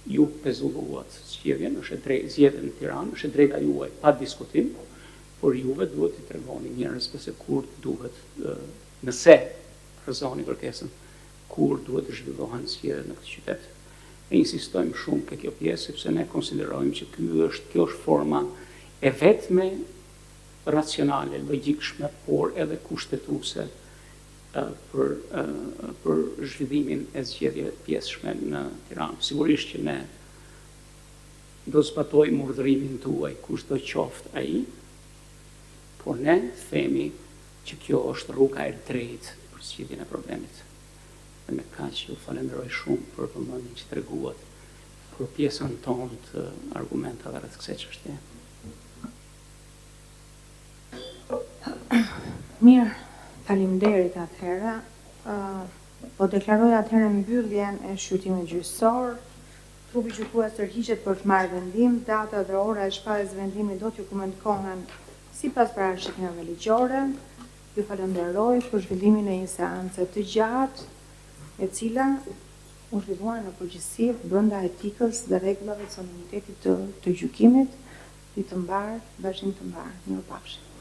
ju pezulluat zgjedhjen, është e drejtë zgjedhjen në Tiranë, është e drejta juaj pa diskutim, por juve duhet t'i tregoni njerëzve se kur duhet, nëse rrezoni kërkesën, kur duhet të zhvillohen zgjedhjet në këtë qytet. Ne insistojmë shumë ke kjo pjesë, sepse ne konsiderojmë që kjo është forma e vetme racionale, logjikshme, por edhe kushtetuese për zhvillimin e zgjedhjeve pjesëshme në Tiranë. Sigurisht që ne do zbatojmë urdhërimin tuaj kushdo qoftë ai, por ne themi që kjo është rruga e drejtë për zgjidhjen e problemit. Dhe me kaq ju falenderoj shumë për vëmendjen që treguat për pjesën tonë të argumentave rreth kësaj çështje. Mirë, faleminderit atëherë. Po deklaroj atëherë mbylljen e shqyrtimit gjyqësor. Trupi gjykues tërhiqet për të marrë vendim. Data dhe ora e shpalljes vendimit do t'ju komunikohen sipas parashikimeve ligjore. Ju falenderoj për zhvillimin e një seance të gjatë, e cila u zhvillua në përgjithësi brenda etikës dhe rregullave të solemnitetit të gjykimit. Ditë të mbarë, bashkim të mbarë. Mirupafshim.